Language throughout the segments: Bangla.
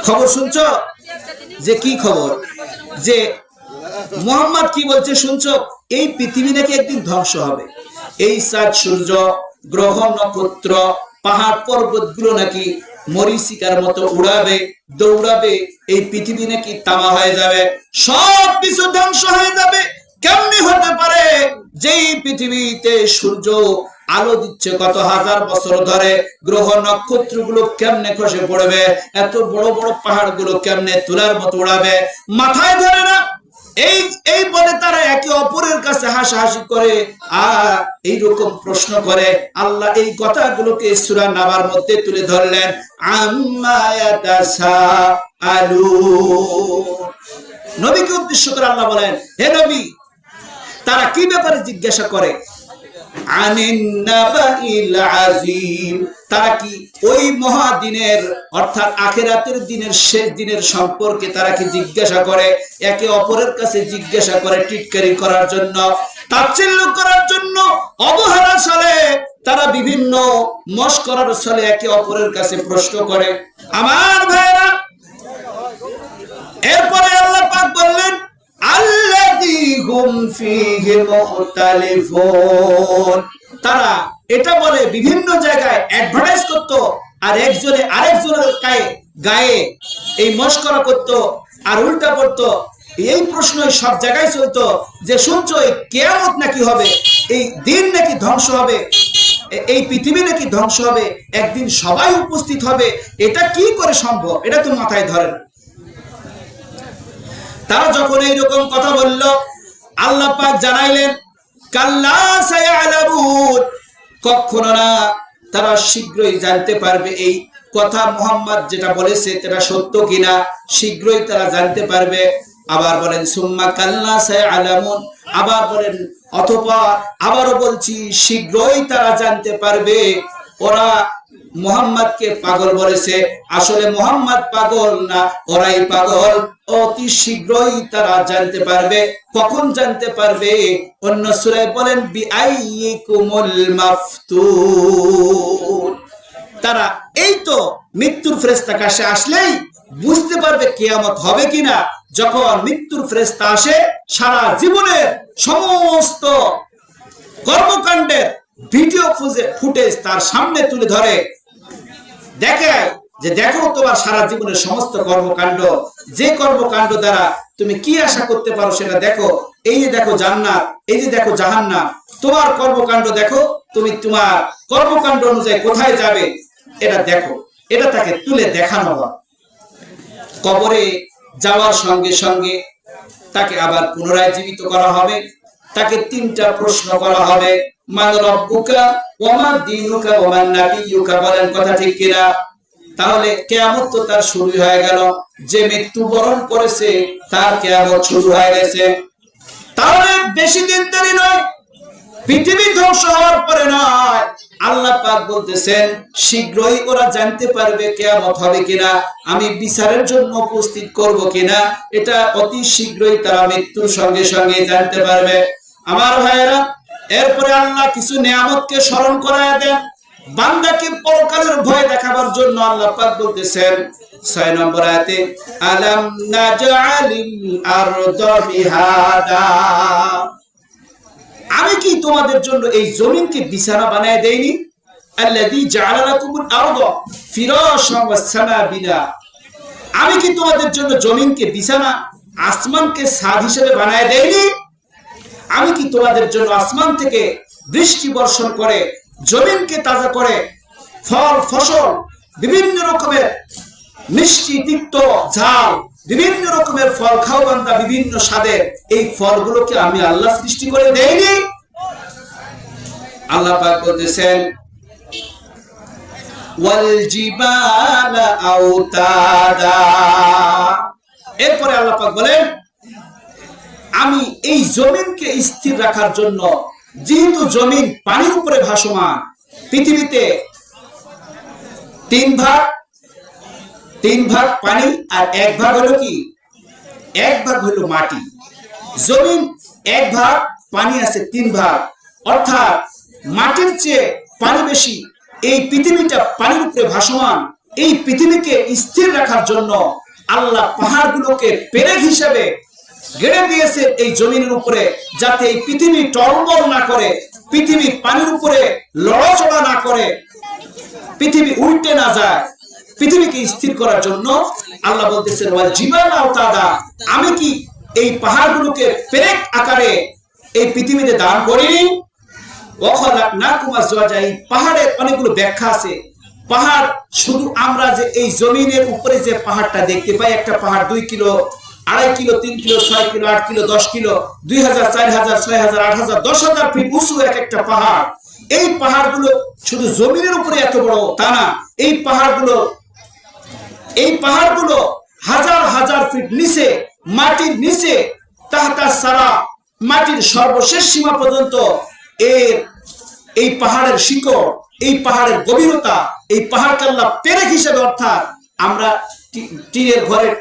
খবর শুনছো? যে কি খবর? যে মোহাম্মদ কি বলছে শুনছো? এই পৃথিবী নাকি একদিন ধ্বংস হবে। এই চাঁদ সূর্য গ্রহ নক্ষত্র পাহাড় পর্বত গুলো নাকি মরীচিকার মতো উড়াবে, দৌড়াবে। এই পৃথিবী নাকি তামা হয়ে যাবে, সব কিছু ধ্বংস হয়ে যাবে। কেমনি হতে পারে যে এই পৃথিবীতে সূর্য আলো দিচ্ছে কত হাজার বছর ধরে, গ্রহ নক্ষত্র গুলো কেমনে খসে পড়বে, এত বড় বড় পাহাড় গুলো কেমনে তুলার মতো উড়াবে, মাথায় ধরে না। এই এই বলে তারা একে অপরের কাছে হাসাহাসি করে আর এইরকম প্রশ্ন করে। আল্লাহ এই কথাগুলোকে সূরা নাবার মধ্যে তুলে ধরলেন, আম্মা ইয়াতাসাআলুন। নবীকে উদ্দেশ্য করে আল্লাহ বলেন, হে নবী, তারা কি ব্যাপারে জিজ্ঞাসা করে? আনিন নাবাইল আযীম, তারা কি ওই মহাদিনের অর্থাৎ আখিরাতের দিনের শেষ দিনের সম্পর্কে তারা কি জিজ্ঞাসা করে? একে অপরের কাছে জিজ্ঞাসা করে টিটকারি করার জন্য, তাচ্ছিল্য করার জন্য, অবহেলার ছলে তারা বিভিন্ন মশকরার ছলে একে অপরের কাছে প্রশ্ন করে। আমার ভাইরা, এরপরে আল্লাহ পাক বললেন, আল্লাযী হুম ফীহি মুখতালিফুন। তারা এটা বলে বিভিন্ন জায়গায় অ্যাডভার্টাইজ করত, আর একজনে আরেকজনের গায়ে এই মশকরা করত আর উল্টা পড়তো। এই প্রশ্নই সব জায়গায় চলতো যে শুনছো এই কিয়ামত নাকি হবে, এই দিন নাকি ধ্বংস হবে, এই পৃথিবী নাকি ধ্বংস হবে, একদিন সবাই উপস্থিত হবে। এটা কি করে সম্ভব? এটা তো মাথায় ধরে না। তারা যখন এইরকম কথা বলল, আল্লাহ পাক জানাইলেন, কাল্লা সায়ালামুন, কখনো না, তারা শীঘ্রই জানতে পারবে এই কথা মুহাম্মদ যেটা বলেছে সেটা সত্য কিনা, শীঘ্রই তারা জানতে পারবে। আবার বলেন সুম্মা কাল্লা সায়ালামুন, আবার বলেন অতঃপর, আবারও বলছি শীঘ্রই তারা জানতে পারবে। ওরা মুহাম্মদকে পাগল বলেছে, আসলে মুহাম্মদ পাগল না, ওরাই পাগল। অতি শীঘ্রই তারা জানতে পারবে। কখন জানতে পারবে? অন্য সূরায় বলেন বিআইয়িকুমুল মাফতুন, তারা এই তো মৃত্যুর ফেরেশতা কাছে আসলেই বুঝতে পারবে কিয়ামত হবে কিনা। যখন মৃত্যুর ফেরেশতা আসে, সারা জীবনের সমস্ত কর্মকাণ্ডের ভিডিও ফুটেজ তার সামনে তুলে ধরে, দেখে যে দেখো তোমার সারা জীবনের সমস্ত কর্মকাণ্ড, যে কর্মকাণ্ড দ্বারা তুমি কি আশা করতে পারো সেটা দেখো। এই যে দেখো জান্নাত, এই যে দেখো জাহান্নাম, তোমার কর্মকাণ্ড দেখো, তুমি তোমার কর্মকাণ্ড অনুযায়ী কোথায় যাবে এটা দেখো। এটা তাকে তুলে দেখানো হয়। কবরে যাওয়ার সঙ্গে সঙ্গে তাকে আবার পুনরায় জীবিত করা হবে। তাকে তিনটা প্রশ্ন করা হবে, মান রব্বুকা ওয়া মা দীনুকা ওয়া মান নাবিয়্যুকা, বলেন কথা ঠিক কিনা? তাহলে কিয়ামত তো তার শুরু হয়ে গেল। যে মৃত্যুবরণ করেছে তার কিয়ামত শুরু হয়ে গেছে। তাহলে বেশি দিন দেরি নয়, পৃথিবী ধ্বংস হওয়ার পরে নয়, আল্লাহ পাক বলতেছেন শীঘ্রই ওরা জানতে পারবে কিয়ামত হবে কিনা, আমি বিচারের জন্য উপস্থিত করব কিনা। এটা অতি শীঘ্রই তারা মৃত্যুর সঙ্গে সঙ্গে জানতে পারবে। আমার ভাইয়েরা, এরপরে আল্লাহ কিছু নিয়ামতকে স্মরণ করায় দেন বান্দাকে পরকালের ভয় দেখাবার জন্য। আল্লাহ পাক বলতেছেন 6 নম্বর আয়াতে, আলাম নাজআলিল আরদা মিহাদা, আমি কি তোমাদের জন্য এই জমিনকে বিছানা বানায় দেইনি? আল্লাযী জাআলা লাকুমুল আরদা ফিরাশান ওয়াস সামা বিনা, আমি কি তোমাদের জন্য জমিনকে বিছানা, আসমানকে ছাদ হিসেবে বানায় দেইনি? আমি কি তোমাদের জন্য আসমান থেকে বৃষ্টি বর্ষণ করে জমিনকে তাজা করে ফল ফসল বিভিন্ন রকমের মিষ্টি তিক্ত ঝাল বিভিন্ন রকমের ফল খাও বান্দা, বিভিন্ন স্বাদের, এই ফলগুলোকে আমি আল্লাহ সৃষ্টি করে দেইনি? আল্লাহ পাক বলতেছেন ওয়াল জিবালা আওতাদা, এরপরে আল্লাহ পাক বলেন আমি এই জমিনকে স্থির রাখার জন্য, যেহেতু জমিন পানির উপরে ভাসমান, পৃথিবীতে তিন ভাগ পানি আর এক ভাগ হলো কি? এক ভাগ হলো মাটি। জমিন এক ভাগ, পানি আছে 3 ভাগ, অর্থাৎ মাটির চেয়ে পানি বেশি। এই পৃথিবীটা পানির উপরে ভাসমান, এই পৃথিবীকে স্থির রাখার জন্য আল্লাহ পাহাড়গুলোকে পেরেক হিসেবে গেড়ে দিয়েছেন এই জমিনের উপরে, যাতে এই পৃথিবী টলমল না করে, পৃথিবী পানির উপরে লড়াচড়া না করে, পৃথিবী উল্টে না যায়। পৃথিবীকে স্থির করার জন্য আল্লাহ বলতেছেন ওয়াল জিবালা আওতাদা, আমি কি এই পাহাড়গুলোকে পেরেক আকারে এই পৃথিবীতে দান করিনি? ওয়া খালাকনাকুম আজওয়াজা, এই পাহাড়ের অনেকগুলো ব্যাখ্যা আছে। পাহাড় শুধু আমরা যে এই জমিনের উপরে যে পাহাড়টা দেখতে পাই, একটা পাহাড় 2 kilo, 2.5 kilo, 3 kilo, 6 kilo, 8 kilo, 10 kilo, 2000, 4000, 6000, 8000, 10,000 feet উঁচু এক একটা পাহাড়। এই পাহাড়গুলো শুধু জমিনের উপরে এত বড় তা না, এই পাহাড়গুলো হাজার হাজার ফিট নিচে, মাটির নিচে, তাহতা সারা, মাটির সর্বশেষ সীমা পর্যন্ত এই পাহাড়ের শিকড়, এই পাহাড়ের গভীরতা, এই পাহাড়কে আল্লাহ পেরেক হিসেবে, অর্থাৎ আমরা টিনের ঘরের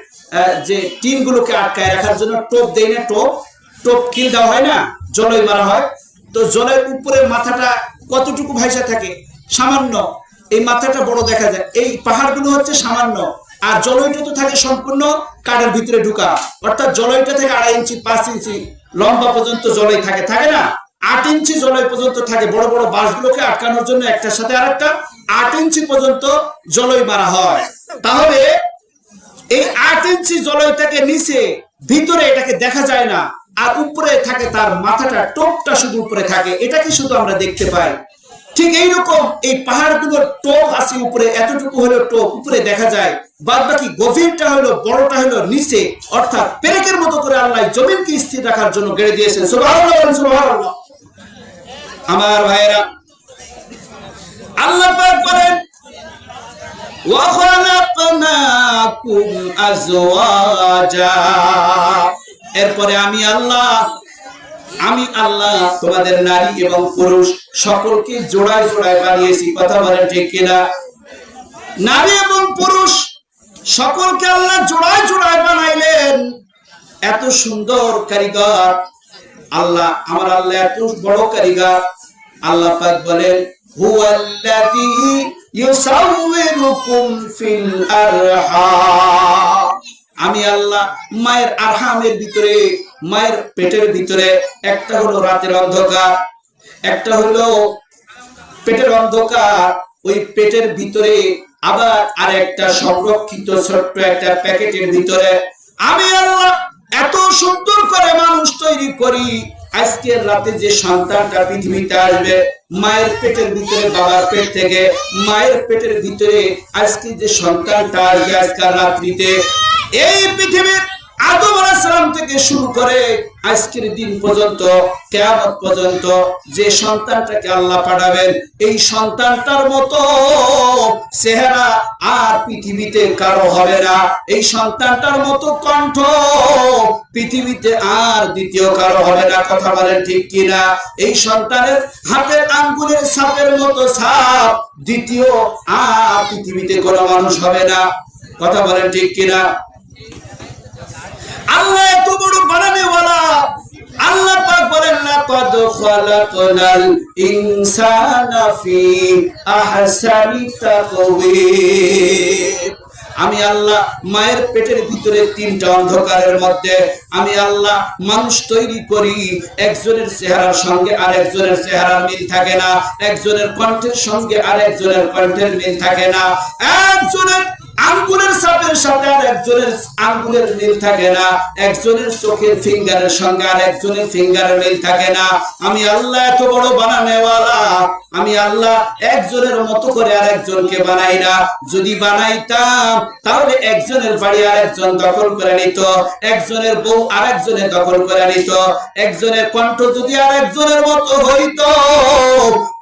যে টিন গুলোকে আটকায় রাখার জন্য টোপ দেই না, টোপ কিল দেওয়া হয় না, জলই মারা হয়, তো জলের উপরের মাথাটা কতটুকু ভাইসা থাকে? সামান্য, এই মাথাটা বড় দেখা যায়। এই পাহাড়গুলো হচ্ছে সামান্য, আর জলইটা তো থাকে সম্পূর্ণ কাঠের ভিতরে ঢুকা, অর্থাৎ জলইটা থেকে 2.5 ইঞ্চি 5 ইঞ্চি লম্বা পর্যন্ত জলই থাকে না, 8 ইঞ্চি জলই পর্যন্ত থাকে। বড় বড় বাঁশগুলোকে আটকানোর জন্য একটার সাথে আরেকটা 8 ইঞ্চি পর্যন্ত জলই মারা হয়। তাহলে এই 8 ইঞ্চি জলইটাকে নিচে, ভিতরে এটাকে দেখা যায় না, আর উপরে থাকে তার মাথাটা, টোপটা শুধু উপরে থাকে, এটাকে শুধু আমরা দেখতে পাই। ঠিক এইরকম এই পাহাড়গুলোর টোপ আছে উপরে, এতটুকু হলো টোপ উপরে দেখা যায়, বাদ বাকি গভীরটা হলো, বড়টা হলো নিচে, অর্থাৎ পেরেকের মতো করে আল্লাহ জমিনকে স্থির রাখার জন্য গড়ে দিয়েছেন। সুবহানাল্লাহ, সুবহানাল্লাহ। আমার ভাইরা, আল্লাহ পাক বলেন ওয়া খালাকনাকুম আজওয়াজা, এরপরে আমি আল্লাহ তোমাদের নারী এবং পুরুষ সকলকে জোড়ায় জোড়ায় বানিয়েছি। কথা বলেন ঠিক কিনা? নারী এবং পুরুষ সকলকে আল্লাহ জোড়ায় জোড়ায় বানাইলেন। এত সুন্দর কারিগর আল্লাহ, আমার আল্লাহ এত বড় কারিগর। আল্লাহ পাক বলেন হুয়াল্লাযী ইউসাউবিরুকুম ফিল আরহাম, আমি আল্লাহ মায়ের আরহামের ভিতরে, মায়ের পেটের ভিতরে, একটা হলো রাতের অন্ধকার, একটা হলো পেটের অন্ধকার, ওই পেটের ভিতরে আবার আরেকটা সংরক্ষিত ছোট্ট একটা প্যাকেটের ভিতরে আমি আল্লাহ এত সুন্দর করে মানুষ তৈরি করি। আজকের রাতে যে সন্তানটা পৃথিবীতে আসবে, মায়ের পেটের ভিতরে, বাবার পেট থেকে মায়ের পেটের ভিতরে আজকে যে সন্তানটা আসবে আজকাল রাত্রিতে, এই পৃথিবীর আদম আলাইহিস সালাম থেকে শুরু করে আজকের দিন পর্যন্ত, কিয়ামত পর্যন্ত যে সন্তানটাকে আল্লাহ পাঠাবেন, এই সন্তানটার মতো চেহারা আর পৃথিবীতে কারো হবে না। এই সন্তানটার মতো কণ্ঠ পৃথিবীতে আর দ্বিতীয় কারো হবে না। কথা বলেন ঠিক কিনা? এই সন্তানের হাতের আঙ্গুলের ছাপের মতো ছাপ দ্বিতীয় আর পৃথিবীতে কোনো মানুষ হবে না। কথা বলেন ঠিক কিনা? আল্লাহ এত বড় বানানেওয়ালা। আল্লাহ পাক বলেন লাকাদ খালাকনাল ইনসানা ফি আহসানি তাকওয়িম, আমি আল্লাহ মায়ের পেটের ভিতরে 3টা অন্ধকারের মধ্যে আমি আল্লাহ মানুষ তৈরি করি। একজনের চেহারার সঙ্গে আরেকজনের চেহারার মিল থাকে না, একজনের কণ্ঠের সঙ্গে আরেকজনের কণ্ঠের মিল থাকে না, একজনের আঙ্গুলের ছাপের সাথে আর একজনের আঙ্গুলের মিল থাকে না, একজনের চোখের ফিঙ্গারের সঙ্গে আর একজনের ফিঙ্গারের মিল থাকে না। আমি আল্লাহ এত বড় বানানেওয়ালা। আমি আল্লাহ একজনের মতো করে আর একজনকে বানাই না। যদি বানাইতাম তাহলে একজনের বাড়ি আর একজন দখল করে নিত, একজনের বউ আর একজনের দখল করে নিত, একজনের কণ্ঠ যদি আর একজনের মতো হইতো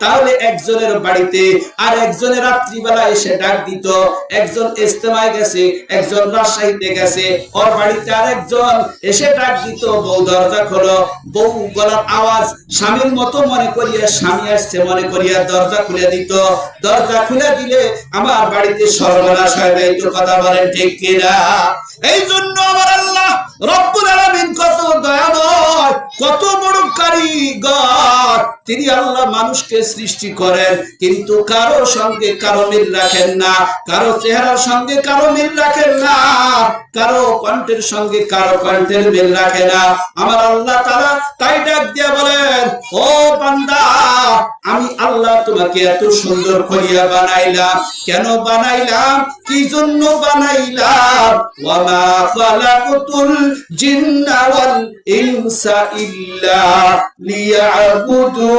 তাহলে একজনের বাড়িতে আর একজনের রাত্রিবেলা এসে ডাক দিত, একজন ইস্তেমায় গেছে, একজন রাজশাহীতে গেছে, ওর বাড়িতে আরেকজন এসে ডাক দিত, বউ দরজা খোলো। বউ গলার আওয়াজ স্বামীর মতো মনে করিয়া, স্বামী আসছে মনে করিয়া দরজা খুলে দিত। দরজা খুলে দিলে আমার বাড়িতে সর্বনাশ হয়ে যাইত। কথা বলেন ঠিক কিনা? এই জন্য আমার আল্লাহ রব্বুল আলামিন কত দয়াময়, কত বড় কারিগর। তিনি আল্লাহ মানুষকে সৃষ্টি করেন, কিন্তু কারো সঙ্গে কারো মিল রাখেন না, কারো চেহারার সঙ্গে কারো মিল রাখেন না, কারো কণ্ঠের সঙ্গে কারো কণ্ঠের মিল রাখে না। আমার আল্লাহ তাআলা তাই ডাক দিয়ে বলেন, ও বান্দা, আমি আল্লাহ তোমাকে এত সুন্দর করিয়া বানাইলাম। কেন বানাইলাম? কি জন্য বানাইলাম? ওয়ামা খালাকতুল জিন্না ওয়াল ইনসা ইল্লা লিয়াবুদুন।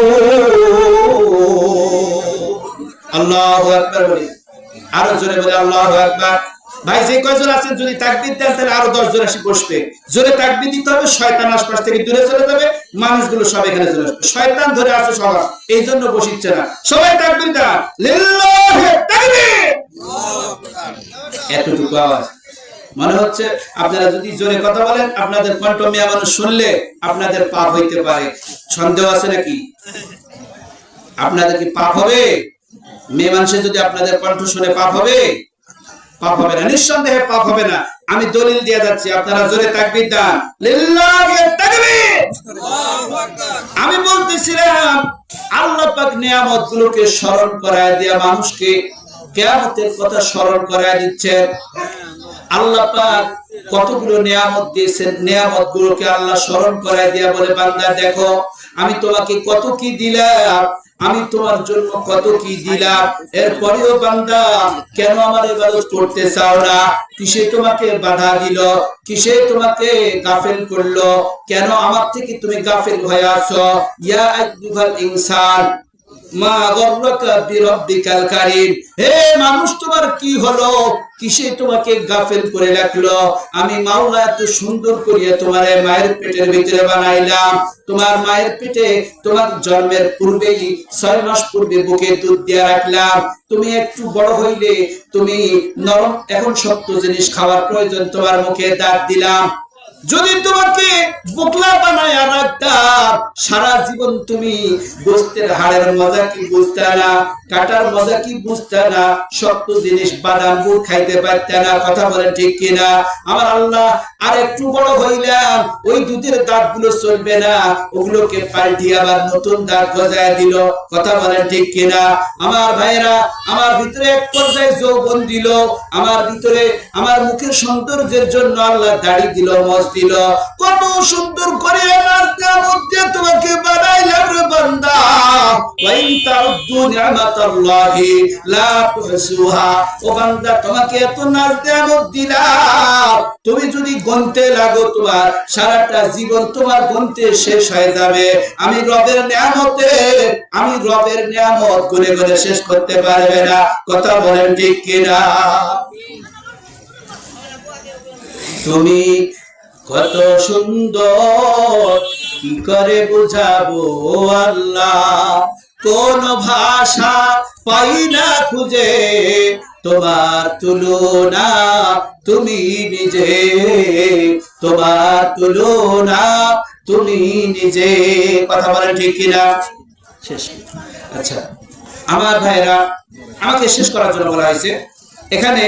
আল্লাহু আকবার বলি, আরো জোরে বলে আল্লাহু আকবার। ভাই যে কয়জন আছেন যদি তাকবীর দেন তাহলে আরো 10 জন এসে বসবে। জোরে তাকবীর দিতে হবে, শয়তান আশপাশ থেকে দূরে চলে যাবে, মানুষগুলো সব এখানে চলে আসবে। শয়তান ধরে আছে সবার, এই জন্য বসিচ্ছে না। সবাই তাকবীর দেন, লিল্লাহি তাকবীর। এতটুকু আওয়াজ মনে হচ্ছে আপনারা যদি জোরে কথা বলেন, আপনাদের কণ্ঠ মেয়ে মানুষ শুনলে আপনাদের পাপ হইতে পারে। সন্দেহ আছে নাকি? আপনাদের কি পাপ হবে? মেয়ে মানুষের যদি আপনাদের কণ্ঠ শুনে পাপ হবে? পাপ হবে না, নিঃসন্দেহে পাপ হবে না। আমি দলিল দিয়ে যাচ্ছি, আপনারা জোরে তাকবীর দেন, লিল্লাহি তাকবীর। আমি বলতেছিলাম আল্লাহ পাক নিয়ামতগুলোকে স্মরণ করায় দিয়া মানুষকে কিয়ামতের কথা স্মরণ করায় দিচ্ছেন। আল্লাহ পাক কতগুলো নিয়ামত দিয়েছেন, নিয়ামতগুলোকে আল্লাহ স্মরণ করায় দিয়া বলে, বান্দা দেখো আমি তোমাকে কত কি দিলাম, আমি তোমার জন্য কত কি দিলাম। এরপরেও বান্দা কেন আমার ইবাদত করতে চাও না? কিসে তোমাকে বাধা দিল? কিসে তোমাকে গাফেল করলো? কেন আমার থেকে তুমি গাফেল হয়ে আছো? ইয়া আইয়ুহাল ইনসান মা গররাকা বিরাব্বিকাল কারীম। হে মানুষ, তোমার কি হলো? কিসে তোমাকে গাফেল করে রাখলো? আমি মাওলা এত সুন্দর করিয়া তোমার মায়ের পেটের ভিতরে বানাইলাম। তোমার মায়ের পেটে তোমার জন্মের পূর্বেই 6 মাস পূর্বে বুকে দুধ দিয়ে রাখলাম। তুমি একটু বড় হইলে তুমি নরম, এখন শক্ত জিনিস খাওয়ার প্রয়োজন, তোমার মুখে দাঁত দিলাম। যদি তোমাকে বোকলা বানায় রাখতাম, সারা জীবন তুমি গোস্তের হাড়ের মজা কি বুঝতে না, কাটার মজা কি বুঝতে না, শক্ত জিনিস বাদাম গুড় খাইতে পারতে না। কথা বলেন ঠিক কিনা? আমার আল্লাহ আর একটু বড় হইলাম, ওই দুধের দাঁত গুলো চলবে না, ওগুলোকে পাল্টিয়ে আবার নতুন দাঁত গজায় দিল। কথা বলেন ঠিক কিনা? আমার ভাইরা, আমার ভিতরে এক পর্যায়ে যৌবন দিল, আমার ভিতরে আমার মুখের সৌন্দর্যের জন্য আল্লাহ দাড়ি দিল, মস দিল। কত সুন্দর করে নাচতে মধ্যে তোমাকে বানাইলাম রে বান্দা। ওয়া ইন তাউদ্দু নি'মাতাল্লাহি লা তুহসুহা। ও বান্দা, তোমাকে এত নাচতে মত দিলাম, তুমি যদি গুনতে লাগো তোমার সারাটা জীবন তোমার গুনতে শেষ হয়ে যাবে। আমি রবের নিয়ামত গুনে গুনে শেষ করতে পারবে না। কথা বলেন ঠিক কিনা? তুমি কত সুন্দর, কি করে বুঝাবো আল্লাহ, কোন ভাষা পাই না খুঁজে তোমার তুলনা তুমি নিজে, তোমার তুলনা তুমি নিজে। কথা বলেন ঠিক কিনা? শেষ। আচ্ছা আমার ভাইরা, আমাকে শেষ করার জন্য বলা হয়েছে। এখানে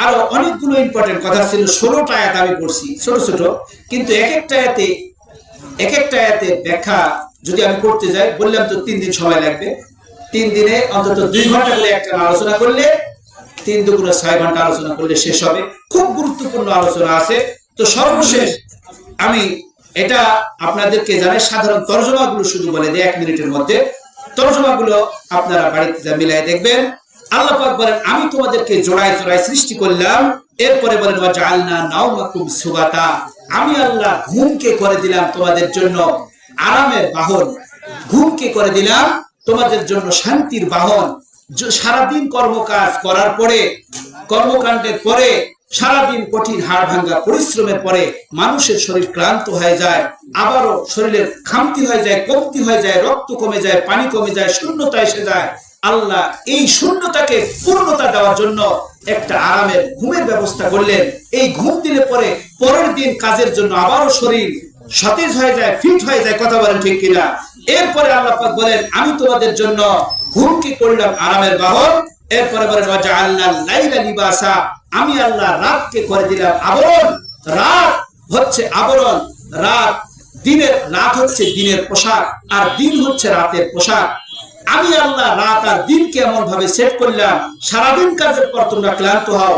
আরো অনেকগুলো ইম্পর্টেন্ট কথা ছিল। 16টা আয়াত আমি পড়ছি, ছোট ছোট, কিন্তু এক একটা আয়াতে ব্যাখ্যা যদি আমি করতে যাই, বললাম তো 3 দিন সময় লাগবে। 3 দিনে অন্তত 2 ঘন্টা করে একটা আলোচনা করলে, 3 দুগুণে 6 ঘন্টা আলোচনা করলে শেষ হবে। খুব গুরুত্বপূর্ণ আলোচনা আছে। তো সর্বশেষ আমি এটা আপনাদেরকে জানাই, সাধারণ তরজমাগুলো শুধু বলে দিই 1 মিনিটের মধ্যে। তরজমাগুলো আপনারা বাড়িতে যা মিলাই দেখবেন। আল্লাহ পাক বলেন, আমি তোমাদেরকে জোড়ায় জোড়ায় সৃষ্টি করলাম। এরপরে বলেন, ওয়া জাআলনা নাওমাকুম সুবাতা। আমি আল্লাহ ঘুমকে করে দিলাম তোমাদের জন্য আরামের বাহন, ঘুমকে করে দিলাম তোমাদের জন্য শান্তির বাহন। সারাদিন কর্মকাজ করার পরে, কর্মকাণ্ডের পরে, সারাদিন কঠিন হাড় ভাঙ্গা পরিশ্রমের পরে মানুষের শরীর ক্লান্ত হয়ে যায়, আবারও শরীরের খামতি হয়ে যায়, কমতি হয়ে যায়, রক্ত কমে যায়, পানি কমে যায়, শূন্যতা এসে যায়। আল্লাহ এই শূন্যতাকে পূর্ণতা দেওয়ার জন্য একটা আরামের ঘুমের ব্যবস্থা করলেন। এই ঘুম দিলে পরে পরের দিন কাজের জন্য আবারও শরীর সতেজ হয়ে যায়, ফিট হয়ে যায়। কথা বলেন ঠিক কিনা? এরপরে আল্লাহ পাক বলেন আমি তোমাদের জন্য ঘুমকে করলাম আরামের বাহন। এরপরে বলেন ওয়াজআলনা লাইলা লিবাসা, আমি আল্লাহ রাতকে করে দিলাম আবরণ। রাত হচ্ছে আবরণ, রাত হচ্ছে দিনের পোশাক, আর দিন হচ্ছে রাতের পোশাক। আমি আল্লাহ রাত আর দিনকে এমন ভাবে সেট করলাম, সারাদিন কাজের পর তোমরা ক্লান্ত হও,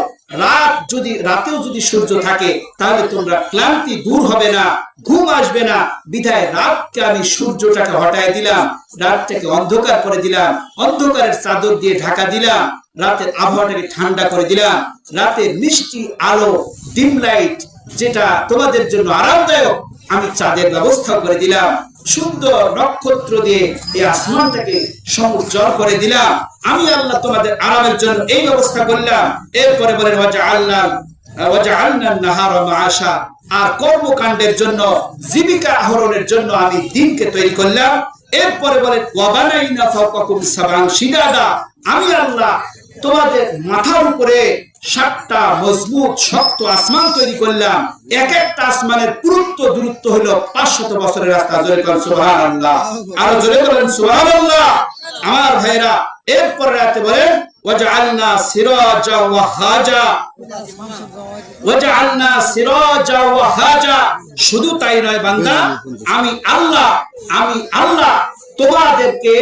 রাতেও যদি সূর্য থাকে তাহলে তোমরা ক্লান্তি দূর হবে না, ঘুম আসবে না। বিধায় রাতকে আমি সূর্যটাকে হটায় দিলাম, রাতটাকে অন্ধকার করে দিলাম, অন্ধকারের চাদর দিয়ে ঢাকা দিলাম, রাতের আবহাওয়াটাকে ঠান্ডা করে দিলাম। রাতের মিষ্টি আলো, ডিম লাইট, যেটা তোমাদের জন্য আরামদায়ক, আমি চাঁদের ব্যবস্থা করে দিলাম। সুন্দর নক্ষত্র দিয়ে এই আসমানটাকে সমুজ্জ্বল করে দিলাম। আমি আল্লাহ তোমাদের আরামের জন্য এই ব্যবস্থা করলাম। এরপরে বলেন ওয়াজআলনা নাহারা মাআশা, আর কর্মকাণ্ডের জন্য, জীবিকা আহরণের জন্য আমি দিনকে তৈরি করলাম। এরপরে বলেন ওয়াবানাইনা ফাওকাকুম সাবআন শিদাদা, আমি আল্লাহ তোমাদের মাথার উপরে 7টা মজবুত শক্ত আসমান তৈরি করলাম। এক একটা আসমানের দূরত্ব হলো 500 বছরের রাস্তা। জোরে বলেন সুবহানাল্লাহ, আর জোরে বলেন সুবহানাল্লাহ। আমার ভাইরা, এরপর রাতে বলেন ওয়াজআলনা সিরাজা ওয়াহাজা, ওয়াজআলনা সিরাজা ওয়াহাজা। শুধু তাই নয় বান্দা, আমি আল্লাহ তোমাদেরকে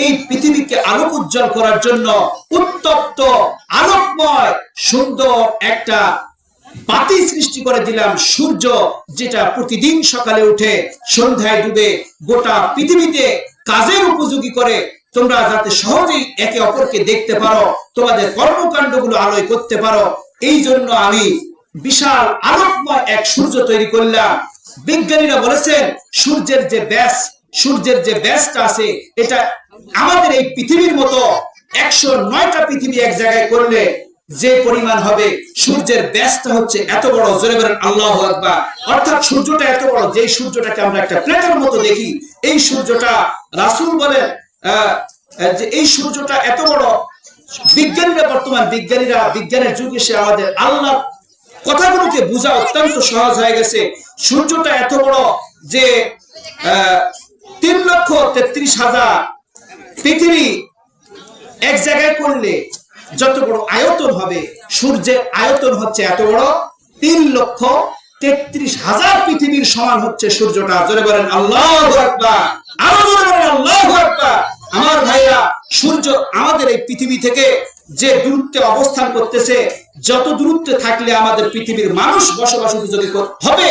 এই পৃথিবীকে আলোক উজ্জ্বল করার জন্য উত্তপ্ত আলোকময় সুন্দর একটা বাতি সৃষ্টি করে দিলাম, সূর্য, যেটা প্রতিদিন সকালে উঠে সন্ধ্যায় ডুবে গোটা পৃথিবীতে কাজের উপযোগী করে তোমরা যাতে সহজেই একে অপরকে দেখতে পারো, তোমাদের কর্মকাণ্ডগুলো আলোয় করতে পারো। এই জন্য আমি বিশাল আলোকময় এক সূর্য তৈরি করলাম। বিজ্ঞানীরা বলেছেন সূর্যের যে ব্যাসটা আছে, এটা আমাদের এই পৃথিবীর মতো 109টা পৃথিবী এক জায়গায় করলে যে পরিমাণ হবে, সূর্যের ব্যাসটা হচ্ছে এত বড়। জোরে বলেন আল্লাহু আকবার। অর্থাৎ সূর্যটা এত বড়, যে সূর্যটাকে আমরা একটা প্লেটের মতো দেখি, এই সূর্যটা, রাসূল বলেন যে এই সূর্যটা এত বড়। বিজ্ঞানের যুগে সে আমাদের আল্লাহ কথাগুলোকে বোঝা অত্যন্ত সহজ হয়ে গেছে। সূর্যটা এত বড় যে 3,33,000 পৃথিবী এক জায়গায় করলে যত বড় আয়তন হবে, সূর্যের আয়তন হচ্ছে এত বড়। 3,33,000 পৃথিবীর সমান হচ্ছে সূর্যটা। জোরে বলেন আল্লাহু আকবার, আরো জোরে বলেন আল্লাহু আকবার। আমার ভাইরা, সূর্য আমাদের এই পৃথিবী থেকে যে দূরত্বে অবস্থান করতেছে, যত দূরত্বে থাকলে আমাদের পৃথিবীর মানুষ বসবাস উপযোগী হবে,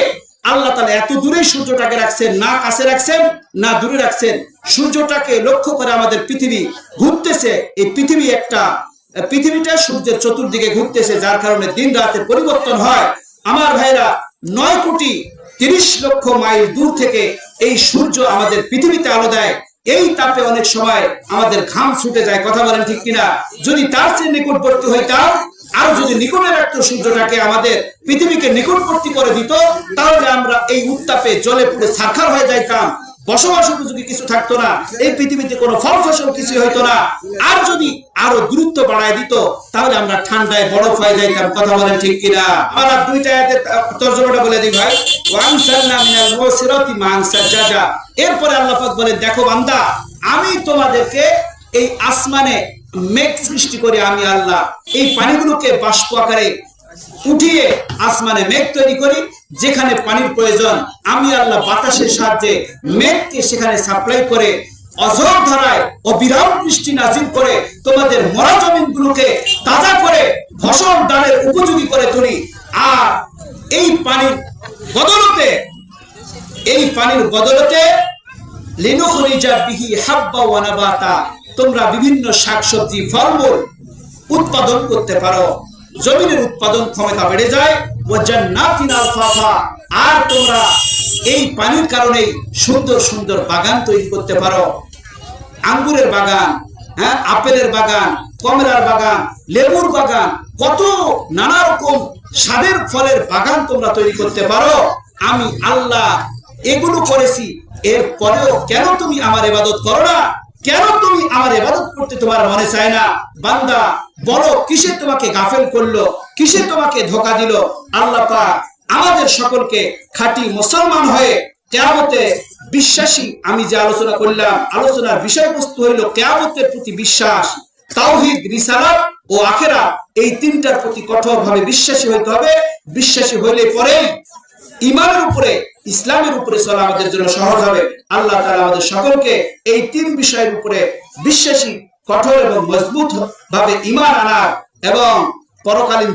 আল্লাহ তাআলা এত দূরে সূর্যটাকে রাখছেন, না কাছে রাখছেন না দূরে রাখছেন। সূর্যটাকে লক্ষ্য করে আমাদের পৃথিবী ঘুরতেছে। এই পৃথিবীটা সূর্যের চতুর্দিকে ঘুরতেছে, যার কারণে দিন রাতের পরিবর্তন হয়। আমার ভাইরা, 9,30,00,000 মাইল দূর থেকে এই সূর্য আমাদের পৃথিবীতে আলো দেয়। এই তাপে অনেক সময় আমাদের ঘাম ছুটে যায়। কথা বলেন ঠিক কিনা? যদি তার চেয়ে নিকটবর্তী হইতাম, আর যদি নিকটে রাখতো সূর্যটাকে, আমাদের পৃথিবীকে নিকটবর্তী করে দিত, তাহলে আমরা এই উত্তাপে জ্বলে পুড়ে ছারখার হয়ে যাইতাম, বসবাস উপযোগী কিছু থাকতো না, এই পৃথিবীতে কোনো ফল ফসল কিছু হইতো না। আর যদি আরো দূরত্ব বাড়ায় দিত, তাহলে আমরা ঠান্ডায় বরফ হয়ে যাইতাম। কথা বলেন ঠিক কিনা? আমরা 2টা আয়াতের তরজমাটা বলে দিই ভাই। ওয়ানসালনা মিনাল মুসিরাতি মান সাজ্জাজা। এরপরে আল্লাহ পাক বলেন, দেখো বান্দা, আমি তোমাদেরকে এই আসমানে মেঘ সৃষ্টি করে, আমি আল্লাহ এই পানিগুলোকে বাষ্প আকারে উঠিয়ে আসমানে মেঘ তৈরি করি। যেখানে পানির প্রয়োজন, আমি আল্লাহ বাতাসের সাহায্যে মেঘকে সেখানে সাপ্লাই করে অঝোর ধারায় অবিরাম বৃষ্টি নাজিল করে তোমাদের মরা জমিনগুলোকে তাজা করে ফসল ডালের উপযোগী করে তুলি। আর এই পানির বদলতে লিনুখরিজা বিহি হাব্বা ওয়া নাবাতা, তোমরা বিভিন্ন শাকসবজি, ফলমূল উৎপাদন করতে পারো। জমিনের উৎপাদন ক্ষমতা বেড়ে যায়। ওয়া জান্নাতিন আলফাফা, আর তোমরা এই পানির কারণে সুন্দর সুন্দর বাগান তৈরি করতে পারো। আঙ্গুরের বাগান, আপেলের বাগান, কমলার বাগান, লেবুর বাগান, কত নানা রকম স্বাদের ফলের বাগান তোমরা তৈরি করতে পারো। আমি আল্লাহ এগুলো করেছি, এরপরেও কেন তুমি আমার ইবাদত করো না? কেন তুমি আমার ইবাদত করতে তোমার মনে চায় না? বান্দা বলো, কিসে তোমাকে গাফেল করলো, কিসে তোমাকে ধোঁকা দিল? আল্লাহ পাক আমাদের সকলকে খাঁটি মুসলমান হয়ে কিয়ামতে বিশ্বাসী, আমি যে আলোচনা করলাম, আলোচনার বিষয়বস্তু হইল কিয়ামতের প্রতি বিশ্বাস, তাওহীদ, রিসালাত ও আখিরাত, এই তিনটার প্রতি কঠোরভাবে বিশ্বাসী হইতে হবে। বিশ্বাসী হইলে পরে ঈমানের উপরে, ইসলামের উপরে চলা আমাদের জন্য সহজ হবে। আল্লাহ তাআলা আমাদের সকলকে এই তিন বিষয়ের উপরে বিশ্বাসী, কঠোর এবং মজবুত ভাবে ঈমান আনার এবং পরকালীন